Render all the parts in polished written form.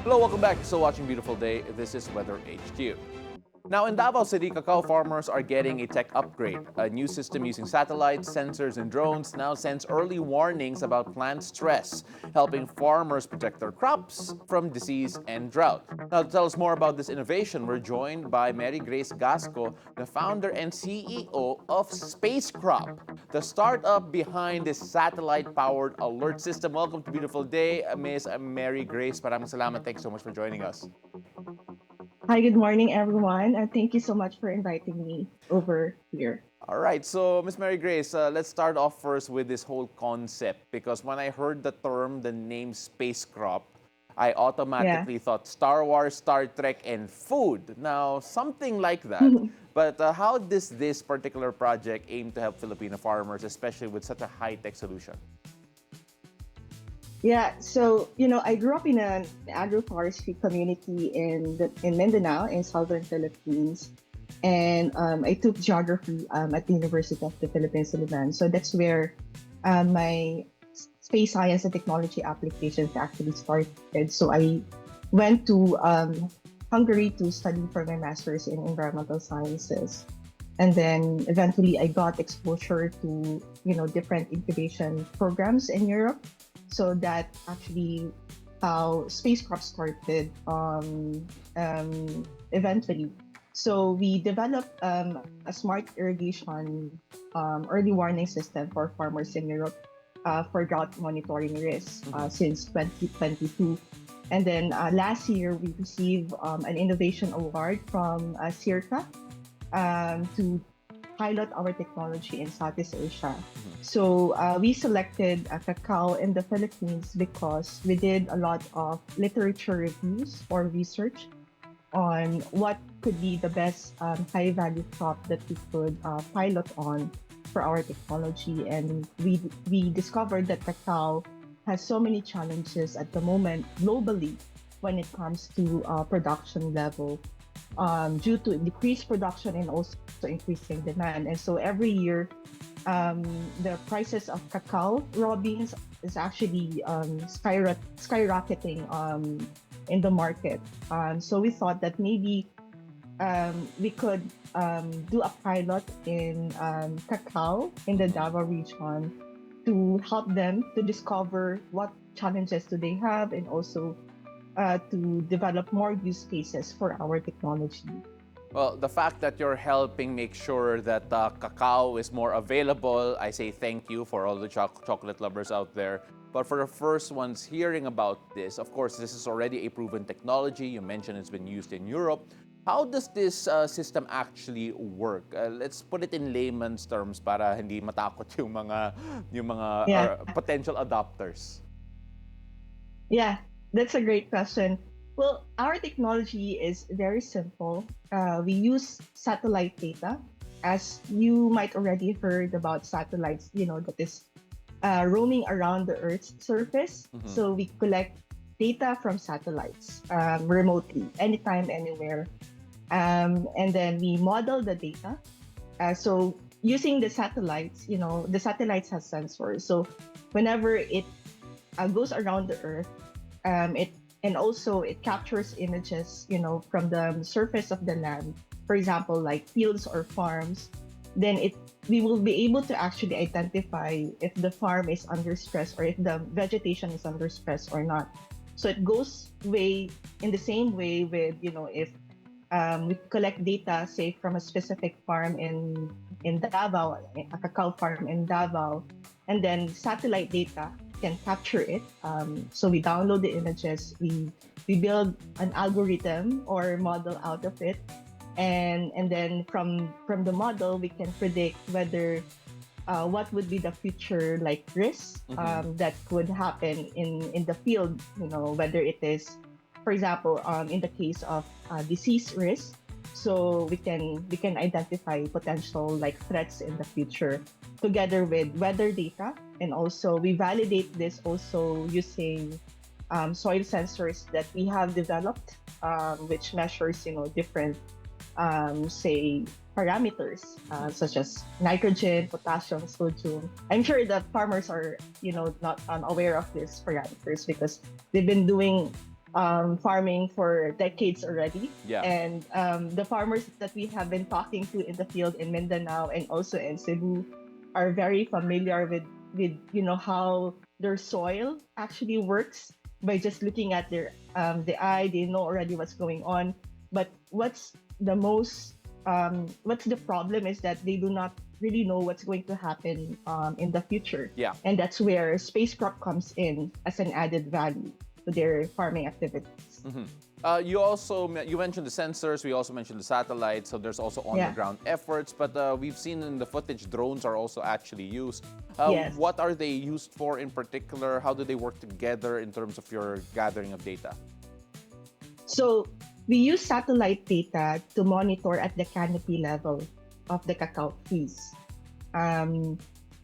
Hello, welcome back. Still watching Beautiful Day. This is Weather HQ. Now, in Davao City, cacao farmers are getting a tech upgrade. A new system using satellites, sensors, and drones now sends early warnings about plant stress, helping farmers protect their crops from disease and drought. Now, to tell us more about this innovation, we're joined by Mary Grace Gasco, the founder and CEO of SpaceCrop, the startup behind this satellite-powered alert system. Welcome to Beautiful Day, Ms. Mary Grace. Maraming salamat. Thanks so much for joining us. Hi, good morning, everyone. And thank you so much for inviting me over here. All right, so Miss Mary Grace, let's start off first with this whole concept because when I heard the term, the name Space Crop, I Yeah. automatically thought Star Wars, Star Trek, and food. Now, something like that. But how does this particular project aim to help Filipino farmers, especially with such a high-tech solution? Yeah, so I grew up in an agroforestry community in Mindanao, in southern Philippines, and I took geography at the University of the Philippines, Suliban. So that's where my space science and technology applications actually started. So I went to Hungary to study for my master's in environmental sciences, and then eventually I got exposure to different incubation programs in Europe. So that actually how SpaceCrop started eventually. So we developed a smart irrigation early warning system for farmers in Europe for drought monitoring risks since 2022. And then last year, we received an innovation award from CIRCA to pilot our technology in Southeast Asia. So we selected Cacao in the Philippines because we did a lot of literature reviews or research on what could be the best high-value crop that we could pilot on for our technology. And we discovered that cacao has so many challenges at the moment globally when it comes to production level due to decreased production and also increasing demand. And so every year, the prices of cacao raw beans is actually skyrocketing in the market. So we thought that maybe we could do a pilot in cacao in the Davao region to help them to discover what challenges do they have and also to develop more use cases for our technology. Well, the fact that you're helping make sure that cacao is more available, I say thank you for all the chocolate lovers out there. But for the first ones hearing about this, of course, this is already a proven technology. You mentioned it's been used in Europe. How does this system actually work? Let's put it in layman's terms para hindi matakot Yeah. yung mga potential adopters. Yeah, that's a great question. Well, our technology is very simple. We use satellite data. As you might already heard about satellites, that is roaming around the Earth's surface. So we collect data from satellites remotely, anytime, anywhere. And then we model the data. So using the satellites, the satellites has sensors. So whenever it goes around the Earth, it and also it captures images, from the surface of the land. For example, like fields or farms. Then we will be able to actually identify if the farm is under stress or if the vegetation is under stress or not. So it goes way in the same way with if we collect data, say from a specific farm in Davao, a cacao farm in Davao, and then satellite data can capture it. So we download the images, we build an algorithm or model out of it, and then from the model we can predict whether what would be the future like risks that could happen in the field. Whether it is, for example, in the case of disease risk, so we can identify potential like threats in the future together with weather data, and also we validate this also using soil sensors that we have developed, which measures different say parameters such as nitrogen, potassium, sodium. I'm sure that farmers are not unaware of these parameters because they've been doing farming for decades already. Yeah. And the farmers that we have been talking to in the field in Mindanao and also in Cebu are very familiar with how their soil actually works by just looking at their the eye. They know already what's going on. But what's the problem is that they do not really know what's going to happen in the future. Yeah. And that's where SpaceCrop comes in as an added value to their farming activities. You mentioned the sensors. We also mentioned the satellites. So there's also on the ground efforts. But we've seen in the footage drones are also actually used. Yes. What are they used for in particular? How do they work together in terms of your gathering of data? So we use satellite data to monitor at the canopy level of the cacao trees.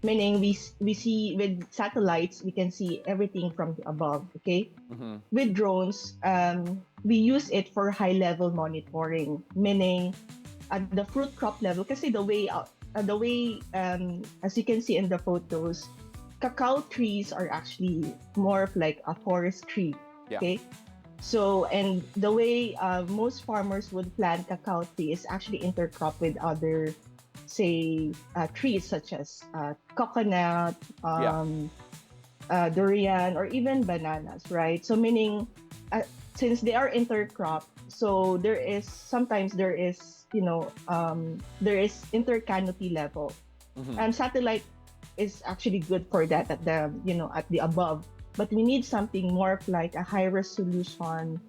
Meaning we see with satellites we can see everything from the above. Okay. With drones, we use it for high level monitoring. Meaning at the fruit crop level, kasi as you can see in the photos, cacao trees are actually more of like a forest tree. Yeah. Okay. So, and the way most farmers would plant cacao tree is actually intercrop with other, say, trees such as coconut, durian, or even bananas, right? So, meaning, since they are intercrop, so sometimes there is intercanopy level. Satellite is actually good for that at the above. But we need something more like a high resolution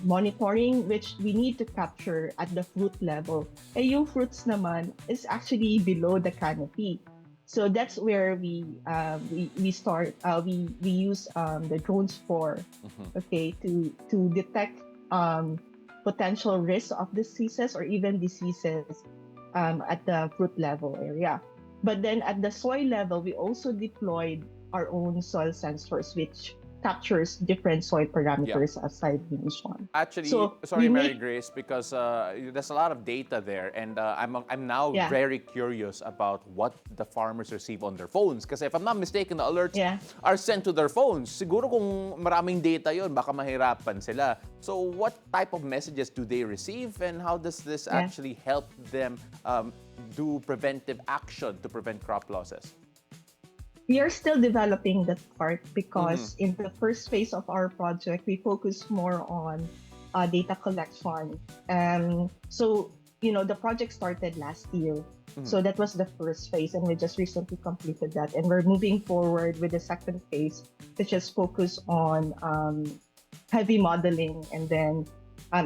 monitoring, which we need to capture at the fruit level. And yung fruits naman is actually below the canopy. So that's where we use the drones for, okay, to detect potential risks of diseases or even diseases at the fruit level area. But then at the soil level, we also deployed our own soil sensors, which captures different soil parameters aside mentioned. Actually, So sorry, Mary Grace, because there's a lot of data there, and I'm now very curious about what the farmers receive on their phones. Because if I'm not mistaken, the alerts are sent to their phones. Siguro kung maraming data yon, baka mahirapan sila. So what type of messages do they receive, and how does this actually help them do preventive action to prevent crop losses? We are still developing that part because in the first phase of our project, we focus more on data collection. So, the project started last year. So that was the first phase, and we just recently completed that. And we're moving forward with the second phase, which is focus on heavy modeling and then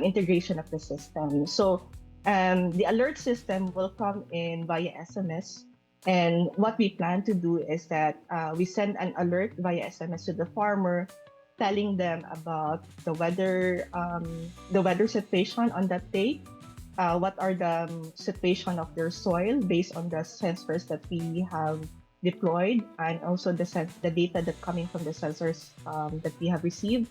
integration of the system. So the alert system will come in via SMS. And what we plan to do is that we send an alert via SMS to the farmer, telling them about the weather situation on that day, what are the situation of their soil based on the sensors that we have deployed, and also the data that coming from the sensors that we have received,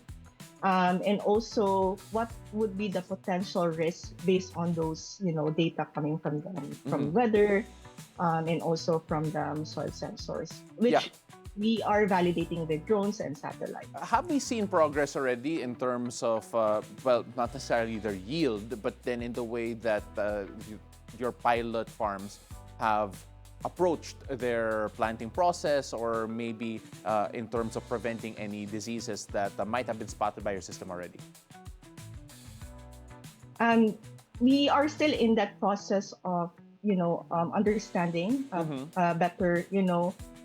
and also what would be the potential risk based on those data coming from them, from weather. And also from the soil sensors, which we are validating with drones and satellites. Have we seen progress already in terms of, not necessarily their yield, but then in the way that your pilot farms have approached their planting process, or maybe in terms of preventing any diseases that might have been spotted by your system already? We are still in that process of understanding better,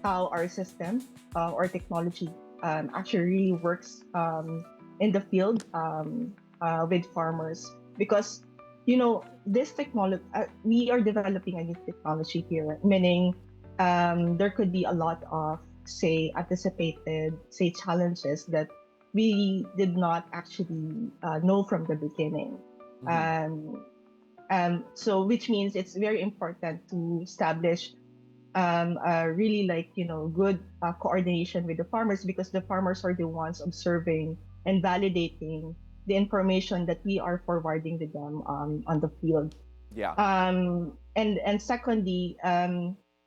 how our system or technology actually really works in the field with farmers. Because, this technology, we are developing a new technology here, meaning there could be a lot of, say, anticipated, say, challenges that we did not actually know from the beginning. So which means it's very important to establish a really good coordination with the farmers, because the farmers are the ones observing and validating the information that we are forwarding to them on the field. Yeah. And secondly,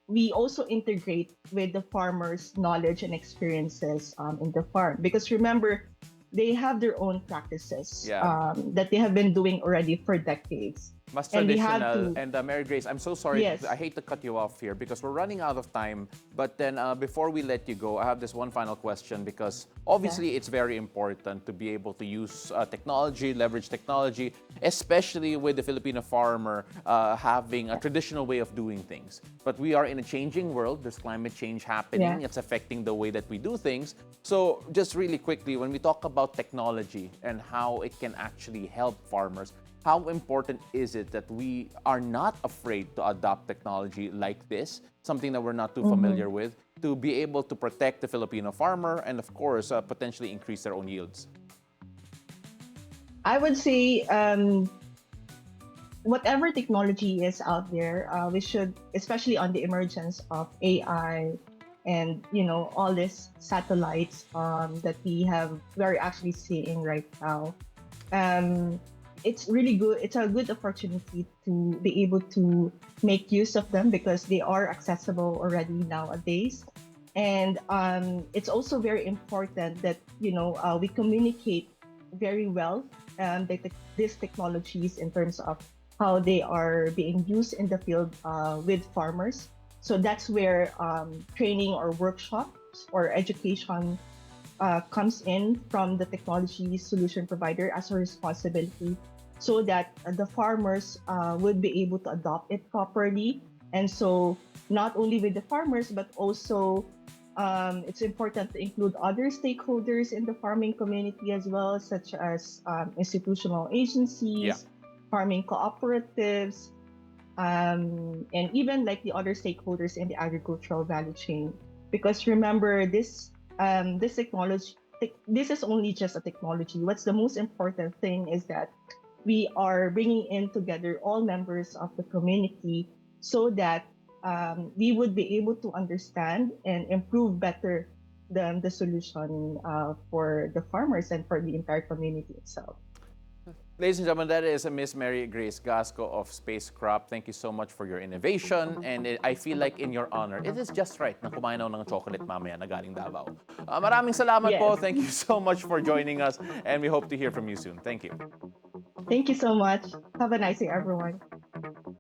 we also integrate with the farmers' knowledge and experiences in the farm, because remember, they have their own practices Yeah. that they have been doing already for decades. Mas And they have traditional. to, And Mary Grace, I'm so sorry. I yes, hate to cut you off here because we're running out of time. But then before we let you go, I have this one final question because yeah, obviously it's very important to be able to use technology, leverage technology, especially with the Filipino farmer having a traditional way of doing things. But we are in a changing world. There's climate change happening. yeah. It's affecting the way that we do things. So just really quickly, when we talk about technology and how it can actually help farmers, how important is it that we are not afraid to adopt technology like this, something that we're not too Mhm. familiar with, to be able to protect the Filipino farmer and, of course, potentially increase their own yields? I would say whatever technology is out there, we should, especially on the emergence of AI and all these satellites that we're actually seeing right now. Um, it's really good. It's a good opportunity to be able to make use of them because they are accessible already nowadays. And it's also very important that we communicate very well these technologies in terms of how they are being used in the field with farmers. So that's where training or workshops or education comes in from the technology solution provider as a responsibility so that the farmers would be able to adopt it properly. And so, not only with the farmers, but also it's important to include other stakeholders in the farming community as well, such as institutional Yeah. agencies, farming cooperatives, and even like the other stakeholders in the agricultural value chain. Because remember, this technology, this is only just a technology. What's the most important thing is that we are bringing in together all members of the community so that we would be able to understand and improve better the solution for the farmers and for the entire community itself. Ladies and gentlemen, that is Miss Mary Grace Gasco of SpaceCrop. Thank you so much for your innovation. And I feel like in your honor, it is just right na kumain ako ng chocolate mamaya na galing Davao. Maraming salamat po. Yes. Thank you so much for joining us. And we hope to hear from you soon. Thank you. Thank you so much. Have a nice day, everyone.